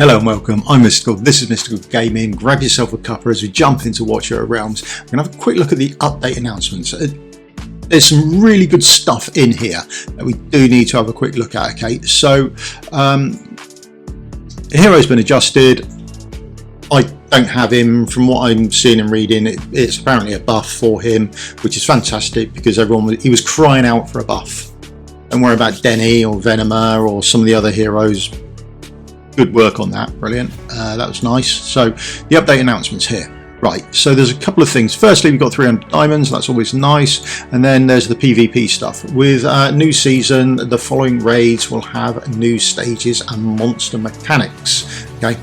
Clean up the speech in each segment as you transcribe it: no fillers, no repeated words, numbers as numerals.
Hello and welcome, I'm Mystical, this is Mystical Gaming. Grab yourself a cuppa as we jump into Watcher of Realms. We're going to have a quick look at the update announcements. There's some really good stuff in here that we do need to have a quick look at, okay? So, the hero's been adjusted. I don't have him. From what I'm seeing and reading, it's apparently a buff for him, which is fantastic because he was crying out for a buff. Don't worry about Denny or Venomer or some of the other heroes. Good work on that, brilliant. That was nice. So the update announcements here. Right, so there's a couple of things. Firstly, we've got 300 diamonds, that's always nice. And then there's the PvP stuff. With new season, the following raids will have new stages and monster mechanics. Okay.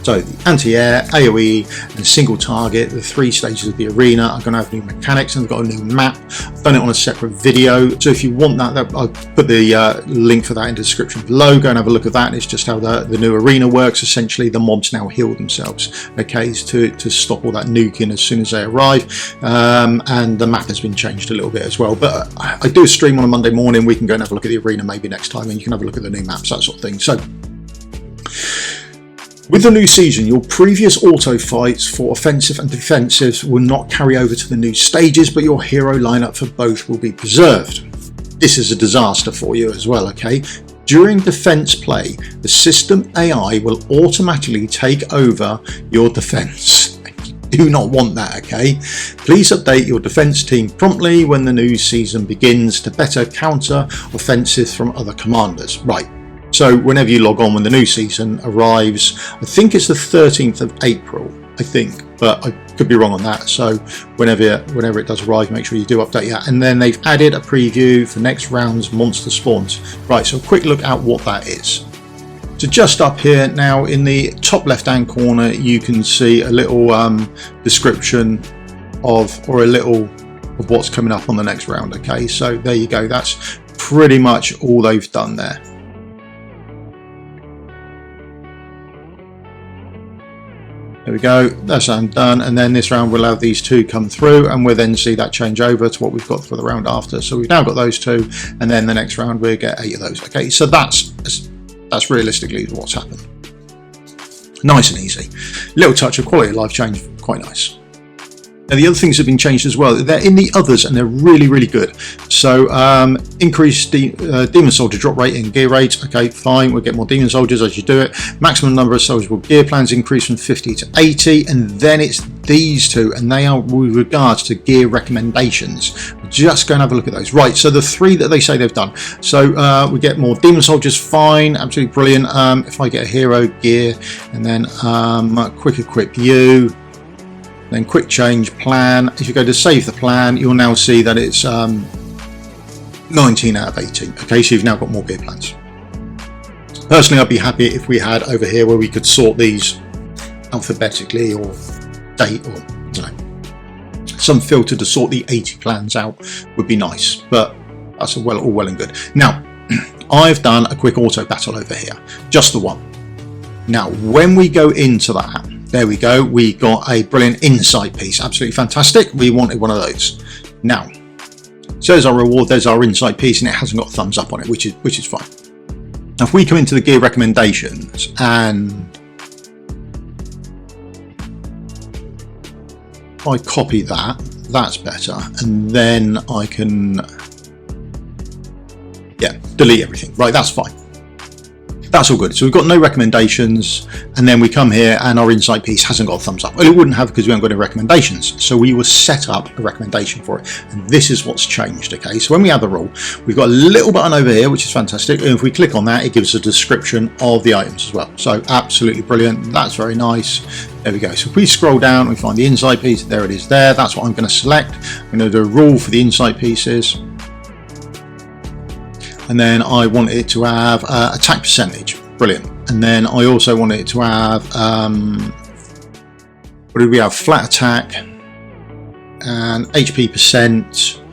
So the anti-air, AoE and single target, the 3 stages of the arena are going to have new mechanics, and they've got a new map. I've done it on a separate video, so if you want that, I'll put the link for that in the description below. Go and have a look at that. It's just how the new arena works. Essentially the mobs now heal themselves, okay, to stop all that nuking as soon as they arrive, and the map has been changed a little bit as well. But I do a stream on a Monday morning. We can go and have a look at the arena maybe next time, and you can have a look at the new maps, that sort of thing. So with the new season, your previous auto fights for offensive and defensives will not carry over to the new stages, but your hero lineup for both will be preserved. This is a disaster for you as well, okay? During defense play, the system AI will automatically take over your defense. You do not want that, okay? Please update your defense team promptly when the new season begins to better counter offensives from other commanders. Right. So whenever you log on when the new season arrives, I think it's the 13th of April, I think, but I could be wrong on that. So whenever it does arrive, make sure you do update that. And then they've added a preview for next round's monster spawns. Right, so a quick look at what that is. So just up here now in the top left hand corner, you can see a little description of what's coming up on the next round. Okay, so there you go. That's pretty much all they've done there. There we go, that's done, and then this round we'll have these 2 come through, and we'll then see that change over to what we've got for the round after. So we've now got those 2, and then the next round we'll get 8 of those. Okay, so that's realistically what's happened. Nice and easy. Little touch of quality of life change, quite nice. Now the other things have been changed as well. They're in the others and they're really, really good. So increased demon soldier drop rate and gear rates. Okay, fine, we'll get more demon soldiers as you do it. Maximum number of soldier gear plans increase from 50 to 80, and then it's these 2, and they are with regards to gear recommendations. Just go and have a look at those. Right, so the 3 that they say they've done. So we get more demon soldiers, fine, absolutely brilliant. If I get a hero gear and then quick equip you, then quick change plan. If you go to save the plan, you'll now see that it's 19 out of 18. Okay, so you've now got more gear plans. Personally, I'd be happy if we had over here where we could sort these alphabetically or date, or I don't know, some filter to sort the 80 plans out would be nice, but that's all well and good. Now, I've done a quick auto battle over here, just the one. Now, when we go into that, there we go, we got a brilliant insight piece, absolutely fantastic. We wanted one of those. Now, so there's our reward, there's our insight piece, and it hasn't got a thumbs up on it, which is fine. Now, if we come into the gear recommendations and I copy that, that's better, and then I can, delete everything. Right, that's fine. That's all good. So we've got no recommendations, and then we come here and our insight piece hasn't got a thumbs up. Well, it wouldn't have because we haven't got any recommendations. So we will set up a recommendation for it, and this is what's changed. Okay, so when we add the rule, we've got a little button over here which is fantastic, and if we click on that, it gives a description of the items as well. So absolutely brilliant. That's very nice. There we go. So if we scroll down, we find the insight piece. There it is. There. That's what I'm going to select. I'm going to do a rule for the insight pieces. And then I want it to have attack percentage, brilliant. And then I also want it to have, what do we have? Flat attack and HP percent,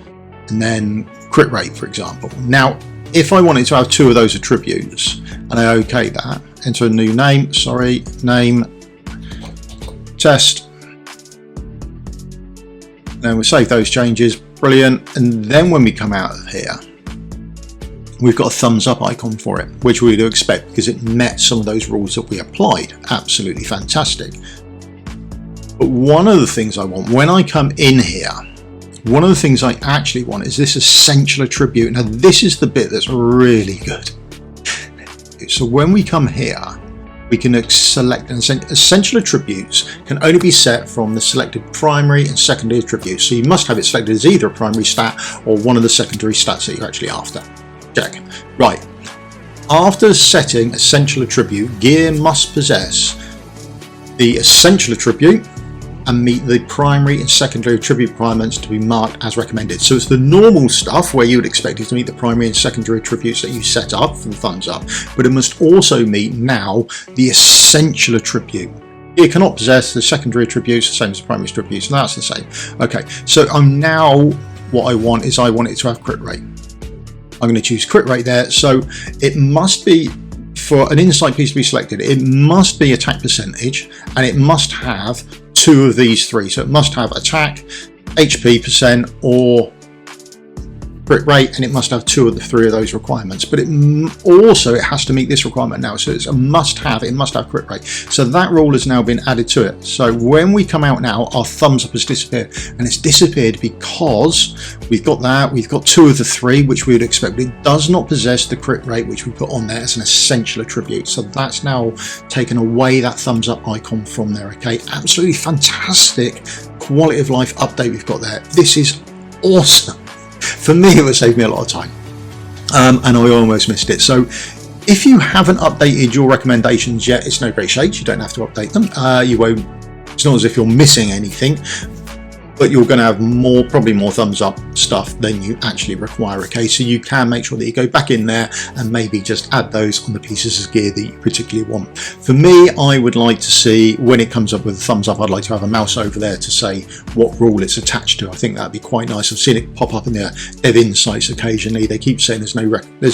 and then crit rate, for example. Now, if I wanted to have 2 of those attributes, and I OK that, enter a new name, name, test. Then we'll save those changes, brilliant. And then when we come out of here, we've got a thumbs up icon for it, which we would expect because it met some of those rules that we applied. Absolutely fantastic. But one of the things I want when I come in here, one of the things I actually want is this essential attribute. Now this is the bit that's really good. So when we come here, we can select essential attributes can only be set from the selected primary and secondary attributes. So you must have it selected as either a primary stat or one of the secondary stats that you're actually after. Check. Right. After setting essential attribute, gear must possess the essential attribute and meet the primary and secondary attribute requirements to be marked as recommended. So it's the normal stuff where you would expect it to meet the primary and secondary attributes that you set up for the thumbs up, but it must also meet now the essential attribute. It cannot possess the secondary attributes the same as the primary attributes, and that's the same. Okay, so what I want is I want it to have crit rate. I'm going to choose crit rate there, so it must be, for an insight piece to be selected, it must be attack percentage and it must have two of these three. So it must have attack, HP percent, or crit rate, and it must have two of the three of those requirements. But it has to meet this requirement now. So it's a must have, it must have crit rate. So that rule has now been added to it. So when we come out now, our thumbs up has disappeared, and it's disappeared because we've got that, we've got two of the three, which we would expect, but it does not possess the crit rate, which we put on there as an essential attribute. So that's now taken away that thumbs up icon from there. Okay, absolutely fantastic quality of life update we've got there. This is awesome. For me, it would save me a lot of time, and I almost missed it. So if you haven't updated your recommendations yet, it's no great shakes. You don't have to update them. You won't. It's not as if you're missing anything, but you're going to have probably more thumbs up stuff than you actually require. Okay, so you can make sure that you go back in there and maybe just add those on the pieces of gear that you particularly want. For me, I would like to see, when it comes up with a thumbs up, I'd like to have a mouse over there to say what rule it's attached to. I think that'd be quite nice. I've seen it pop up in the dev insights occasionally. They keep saying there's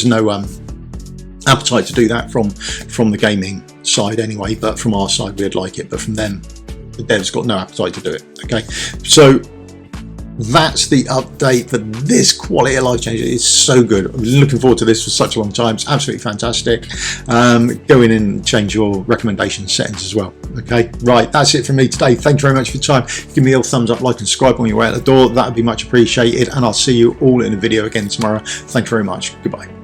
no appetite to do that from the gaming side anyway, but from our side we'd like it, but from them, the dev's got no appetite to do it. Okay, so that's the update for this quality of life change. It's so good. I've been looking forward to this for such a long time. It's absolutely fantastic. Go in and change your recommendation settings as well. Okay, right, that's it from me today. Thank you very much for your time. Give me a little thumbs up, like and subscribe on your way out the door. That would be much appreciated, and I'll see you all in a video again tomorrow. Thank you very much. Goodbye.